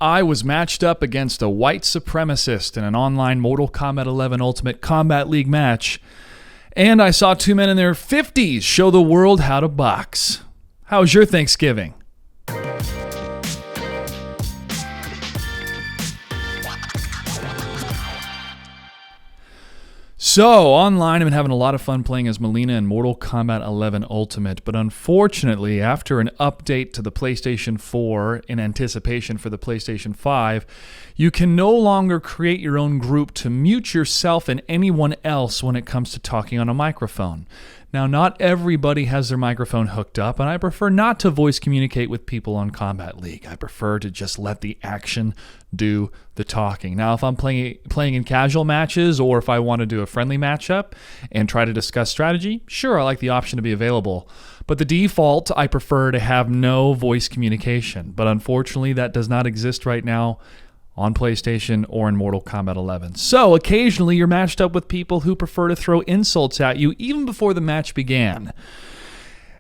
I was matched up against a white supremacist in an online Mortal Kombat 11 Ultimate Combat League match, and I saw two men in their 50s show the world how to box. How was your Thanksgiving? So, online, I've been having a lot of fun playing as Melina in Mortal Kombat 11 Ultimate, but unfortunately, after an update to the PlayStation 4 in anticipation for the PlayStation 5, you can no longer create your own group to mute yourself and anyone else when it comes to talking on a microphone. Now, not everybody has their microphone hooked up, and I prefer not to voice communicate with people on Combat League. I prefer to just let the action do the talking. Now, if I'm playing in casual matches, or if I want to do a friendly matchup and try to discuss strategy, sure, I like the option to be available. But the default, I prefer to have no voice communication. But unfortunately, that does not exist right now on PlayStation or in Mortal Kombat 11. So occasionally you're matched up with people who prefer to throw insults at you even before the match began.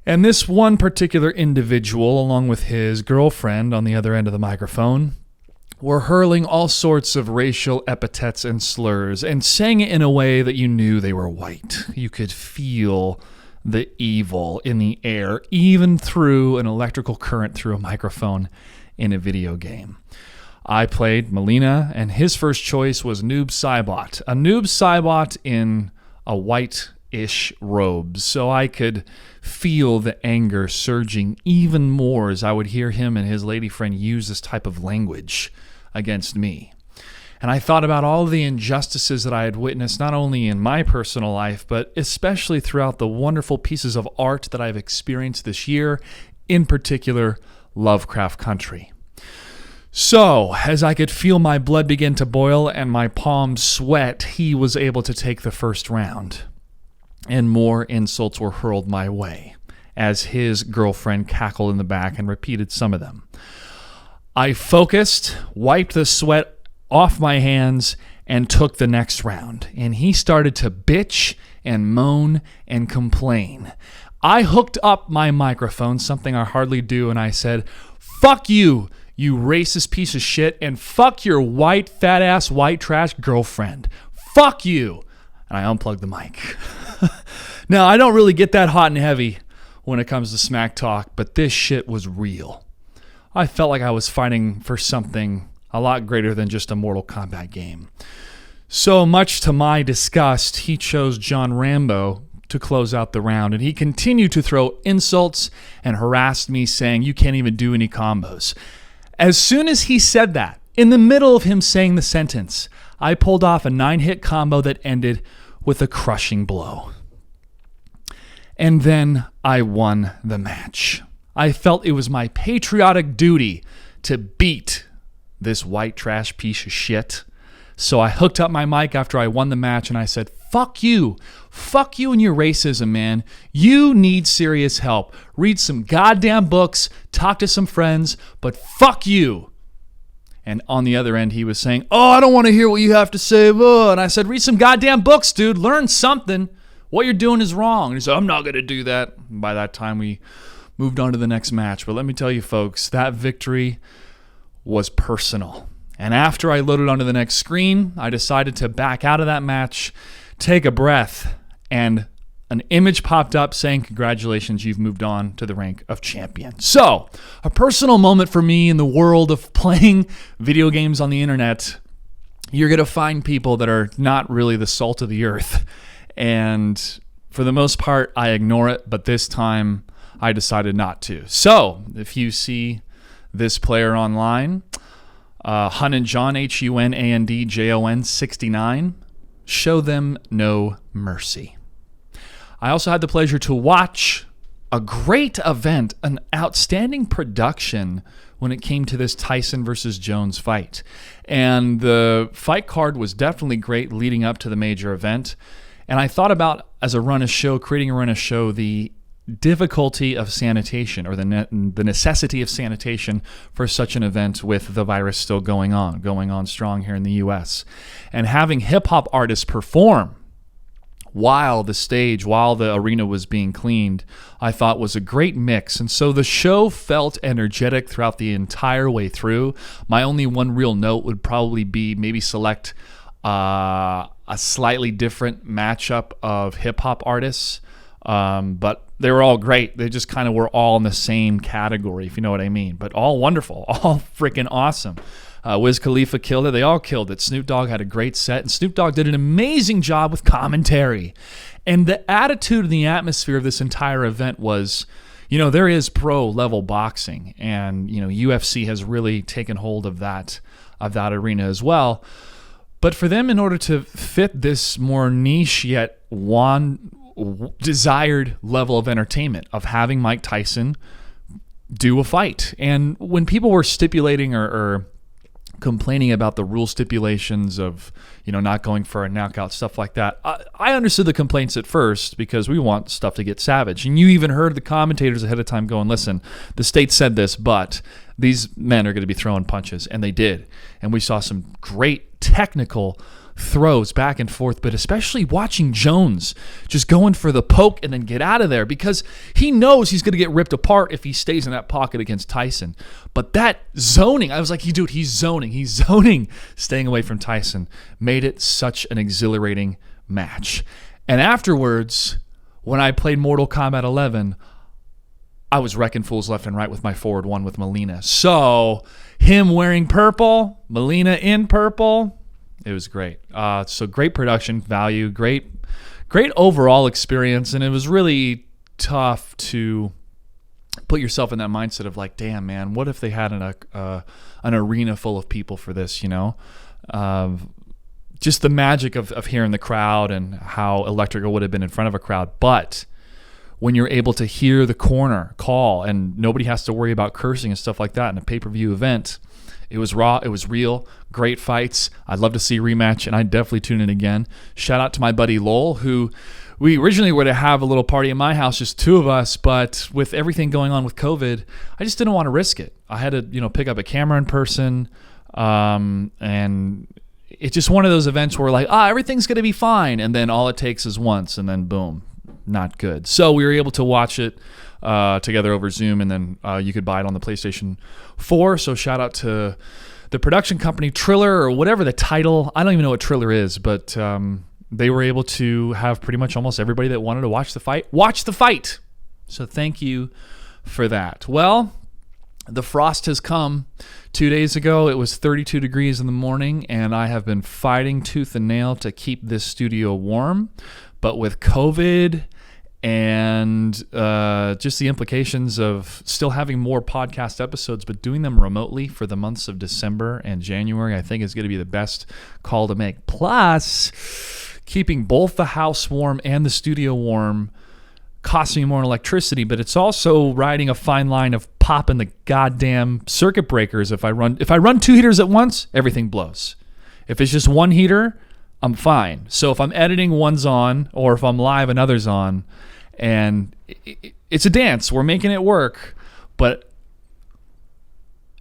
And this one particular individual, along with his girlfriend on the other end of the microphone, were hurling all sorts of racial epithets and slurs and saying it in a way that you knew they were white. You could feel the evil in the air, even through an electrical current through a microphone in a video game. I played Melina, and his first choice was Noob Saibot. A Noob Saibot in a white-ish robe, so I could feel the anger surging even more as I would hear him and his lady friend use this type of language against me. And I thought about all the injustices that I had witnessed, not only in my personal life, but especially throughout the wonderful pieces of art that I've experienced this year, in particular, Lovecraft Country. So, as I could feel my blood begin to boil and my palms sweat, he was able to take the first round. And more insults were hurled my way, as his girlfriend cackled in the back and repeated some of them. I focused, wiped the sweat off my hands, and took the next round. And he started to bitch and moan and complain. I hooked up my microphone, something I hardly do, and I said, "Fuck you, you racist piece of shit, and fuck your white, fat-ass, white trash girlfriend. Fuck you." And I unplugged the mic. Now, I don't really get that hot and heavy when it comes to smack talk, but this shit was real. I felt like I was fighting for something a lot greater than just a Mortal Kombat game. So much to my disgust, he chose John Rambo to close out the round, and he continued to throw insults and harassed me, saying, "You can't even do any combos." As soon as he said that, in the middle of him saying the sentence, I pulled off a 9-hit combo that ended with a crushing blow. And then I won the match. I felt it was my patriotic duty to beat this white trash piece of shit. So I hooked up my mic after I won the match and I said, "Fuck you. Fuck you and your racism, man. You need serious help. Read some goddamn books, talk to some friends, but fuck you." And on the other end, he was saying, "Oh, I don't want to hear what you have to say." And I said, "Read some goddamn books, dude. Learn something. What you're doing is wrong." And he said, "I'm not going to do that." And by that time, we moved on to the next match. But let me tell you, folks, that victory was personal. And after I loaded onto the next screen, I decided to back out of that match, take a breath, and an image popped up saying, "Congratulations, you've moved on to the rank of champion." So, a personal moment for me in the world of playing video games on the internet. You're going to find people that are not really the salt of the earth. And for the most part, I ignore it, but this time I decided not to. So, if you see this player online, Hunand John, HUNANDJON 69, show them no mercy. I also had the pleasure to watch a great event, an outstanding production when it came to this Tyson versus Jones fight. And the fight card was definitely great leading up to the major event. And I thought about, as a run of show, creating a run of show, the difficulty of sanitation, or the necessity of sanitation for such an event with the virus still going on strong here in the U.S. And having hip-hop artists perform while the arena was being cleaned, I thought was a great mix. And so the show felt energetic throughout the entire way through. My only one real note would probably be maybe select a slightly different matchup of hip-hop artists. But they were all great. They just kind of were all in the same category, if you know what I mean. But all wonderful, all freaking awesome. Wiz Khalifa killed it. They all killed it. Snoop Dogg had a great set, and Snoop Dogg did an amazing job with commentary. And the attitude and the atmosphere of this entire event was, there is pro-level boxing, and UFC has really taken hold of that arena as well. But for them, in order to fit this more niche yet desired level of entertainment of having Mike Tyson do a fight, and when people were stipulating or complaining about the rule stipulations of, not going for a knockout, stuff like that, I understood the complaints at first because we want stuff to get savage. And you even heard the commentators ahead of time going, listen, the state said this, but these men are going to be throwing punches. And they did. And we saw some great technical throws back and forth, but especially watching Jones just going for the poke and then get out of there because he knows he's going to get ripped apart if he stays in that pocket against Tyson. But that zoning, I was like, dude, he's zoning, staying away from Tyson, made it such an exhilarating match. And afterwards, when I played Mortal Kombat 11, I was wrecking fools left and right with my forward one with Melina. So him wearing purple, Melina in purple, it was great. So great production value, great overall experience, and it was really tough to put yourself in that mindset of like, damn, man, what if they had an arena full of people for this, just the magic of hearing the crowd and how electric it would have been in front of a crowd. But when you're able to hear the corner call and nobody has to worry about cursing and stuff like that in a pay-per-view event, it was raw, it was real, great fights. I'd love to see a rematch, and I'd definitely tune in again. Shout out to my buddy Lowell, who we originally were to have a little party in my house, just two of us, but with everything going on with COVID, I just didn't want to risk it. I had to, pick up a camera in person, and it's just one of those events where like, everything's going to be fine, and then all it takes is once, and then boom, not good. So we were able to watch it together over Zoom, and then you could buy it on the PlayStation 4. So shout out to the production company Triller, or whatever the title. I don't even know what Triller is, but they were able to have pretty much almost everybody that wanted to watch the fight. So thank you for that. Well, the frost has come. 2 days ago, it was 32 degrees in the morning, and I have been fighting tooth and nail to keep this studio warm. But with COVID and just the implications of still having more podcast episodes, but doing them remotely for the months of December and January, I think is going to be the best call to make. Plus, keeping both the house warm and the studio warm costs me more in electricity, but it's also riding a fine line of popping the goddamn circuit breakers. If I run two heaters at once, everything blows. If it's just one heater, I'm fine. So if I'm editing, one's on, or if I'm live, another's on. And it's a dance. We're making it work. But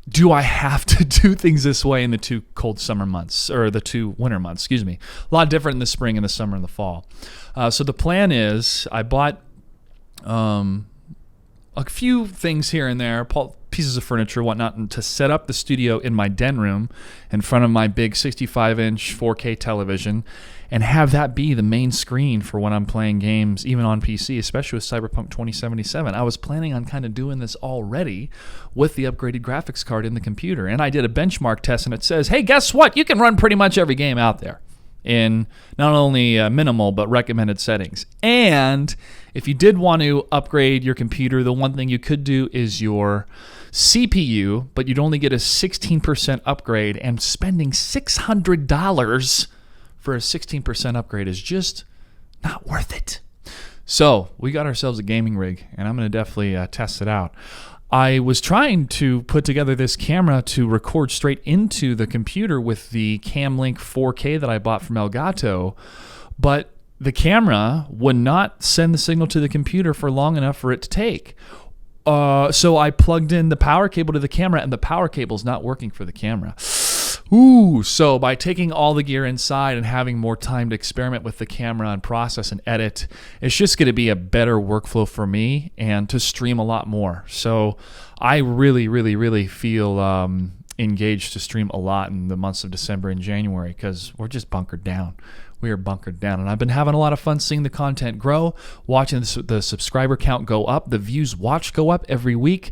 do I have to do things this way in the two cold summer months, or the two winter months, excuse me? A lot different in the spring and the summer and the fall. So the plan is I bought a few things here and there, pieces of furniture, whatnot, to set up the studio in my den room in front of my big 65-inch 4K television, and have that be the main screen for when I'm playing games, even on PC, especially with Cyberpunk 2077. I was planning on kind of doing this already with the upgraded graphics card in the computer, and I did a benchmark test, and it says, hey, guess what? You can run pretty much every game out there in not only minimal but recommended settings. And if you did want to upgrade your computer, the one thing you could do is your CPU, but you'd only get a 16% upgrade, and spending $600 for a 16% upgrade is just not worth it. So we got ourselves a gaming rig, and I'm going to definitely test it out. I was trying to put together this camera to record straight into the computer with the Camlink 4K that I bought from Elgato, but the camera would not send the signal to the computer for long enough for it to take. So I plugged in the power cable to the camera, and the power cable's not working for the camera. So by taking all the gear inside and having more time to experiment with the camera and process and edit, it's just going to be a better workflow for me and to stream a lot more. So I really, really, really feel engaged to stream a lot in the months of December and January because we're just bunkered down. We are bunkered down. And I've been having a lot of fun seeing the content grow, watching the subscriber count go up, the views watched go up every week.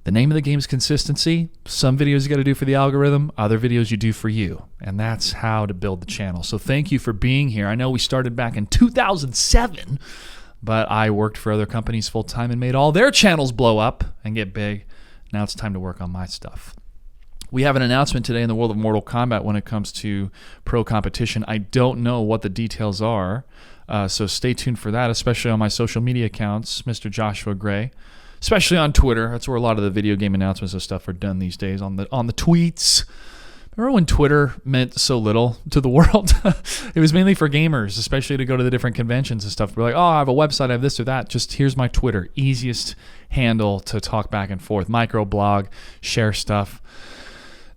The name of the game is consistency. Some videos you got to do for the algorithm, other videos you do for you. And that's how to build the channel. So thank you for being here. I know we started back in 2007, but I worked for other companies full time and made all their channels blow up and get big. Now it's time to work on my stuff. We have an announcement today in the world of Mortal Kombat when it comes to pro competition. I don't know what the details are, so stay tuned for that, especially on my social media accounts, MrJoshuaGray. Especially on Twitter. That's where a lot of the video game announcements and stuff are done these days, on the tweets. Remember when Twitter meant so little to the world? It was mainly for gamers, especially to go to the different conventions and stuff. We're like, oh, I have a website, I have this or that. Just here's my Twitter. Easiest handle to talk back and forth. Microblog, share stuff.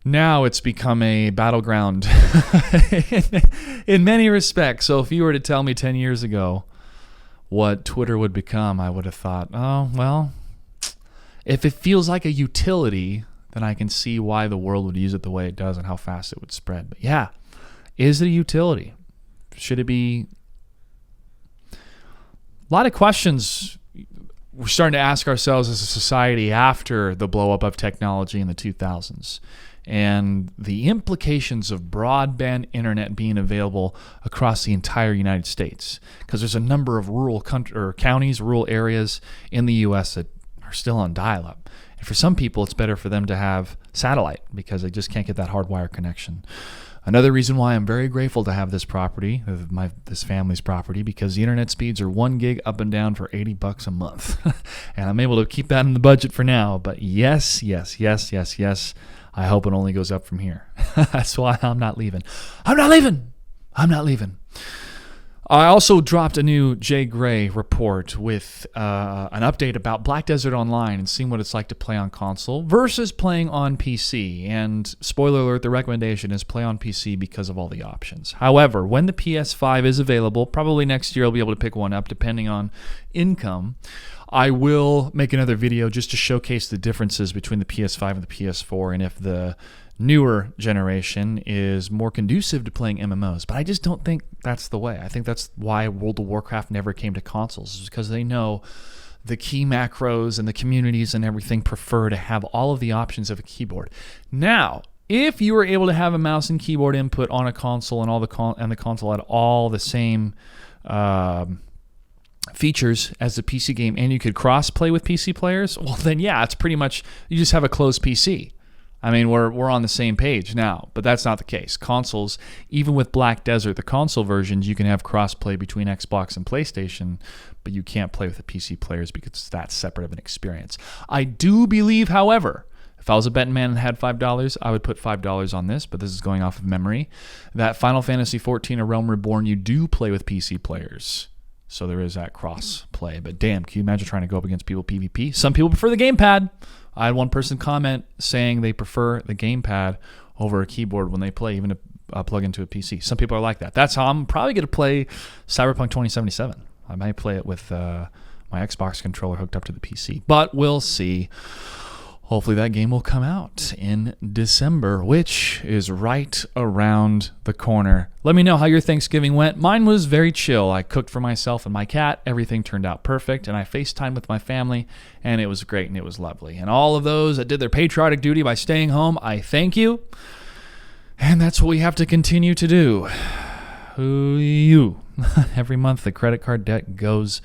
Now it's become a battleground in many respects. So if you were to tell me 10 years ago what Twitter would become, I would have thought, oh, well, if it feels like a utility, then I can see why the world would use it the way it does and how fast it would spread. But yeah, is it a utility? Should it be? A lot of questions we're starting to ask ourselves as a society after the blow up of technology in the 2000s and the implications of broadband internet being available across the entire United States. Because there's a number of rural counties, rural areas in the U.S. that are still on dial-up. And for some people, it's better for them to have satellite because they just can't get that hardwire connection. Another reason why I'm very grateful to have this property, this family's property, because the internet speeds are 1 gig up and down for $80 a month. And I'm able to keep that in the budget for now. But yes, I hope it only goes up from here. That's why I'm not leaving. I'm not leaving. I also dropped a new JGray report with an update about Black Desert Online and seeing what it's like to play on console versus playing on PC. And spoiler alert, the recommendation is play on PC because of all the options. However, when the PS5 is available, probably next year I'll be able to pick one up depending on income. I will make another video just to showcase the differences between the PS5 and the PS4 and if the newer generation is more conducive to playing MMOs. But I just don't think that's the way. I think that's why World of Warcraft never came to consoles, is because they know the key macros and the communities and everything prefer to have all of the options of a keyboard. Now, if you were able to have a mouse and keyboard input on a console and the console had all the same features as the PC game and you could cross-play with PC players, well then yeah, it's pretty much, you just have a closed PC. I mean, we're on the same page now, but that's not the case. Consoles, even with Black Desert, the console versions, you can have cross-play between Xbox and PlayStation, but you can't play with the PC players because that's separate of an experience. I do believe, however, if I was a betting man and had $5, I would put $5 on this, but this is going off of memory, that Final Fantasy XIV, A Realm Reborn, you do play with PC players. So there is that cross-play. But damn, can you imagine trying to go up against people PvP? Some people prefer the gamepad. I had one person comment saying they prefer the gamepad over a keyboard when they play, even to plug into a PC. Some people are like that. That's how I'm probably going to play Cyberpunk 2077. I might play it with my Xbox controller hooked up to the PC. But we'll see. Hopefully that game will come out in December, which is right around the corner. Let me know how your Thanksgiving went. Mine was very chill. I cooked for myself and my cat. Everything turned out perfect, and I FaceTimed with my family, and it was great and it was lovely. And all of those that did their patriotic duty by staying home, I thank you. And that's what we have to continue to do. Every month the credit card debt goes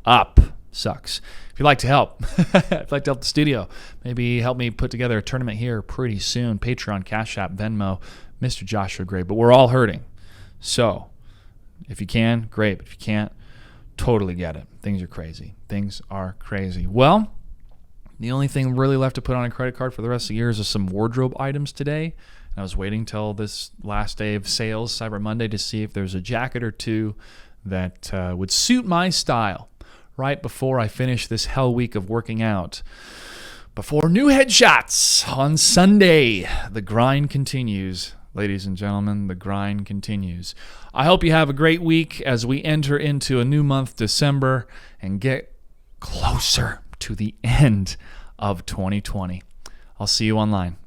up. Sucks. If you'd like to help, if you'd like to help the studio, maybe help me put together a tournament here pretty soon. Patreon, CashApp, Venmo, MrJoshuaGray. But we're all hurting. So if you can, great. But if you can't, totally get it. Things are crazy. Well, the only thing really left to put on a credit card for the rest of the year is some wardrobe items today. And I was waiting till this last day of sales, Cyber Monday, to see if there's a jacket or two that would suit my style. Right before I finish this hell week of working out. Before new headshots on Sunday. The grind continues. ladies and gentlemen, the grind continues. I hope you have a great week as we enter into a new month, December, and get closer to the end of 2020. I'll see you online.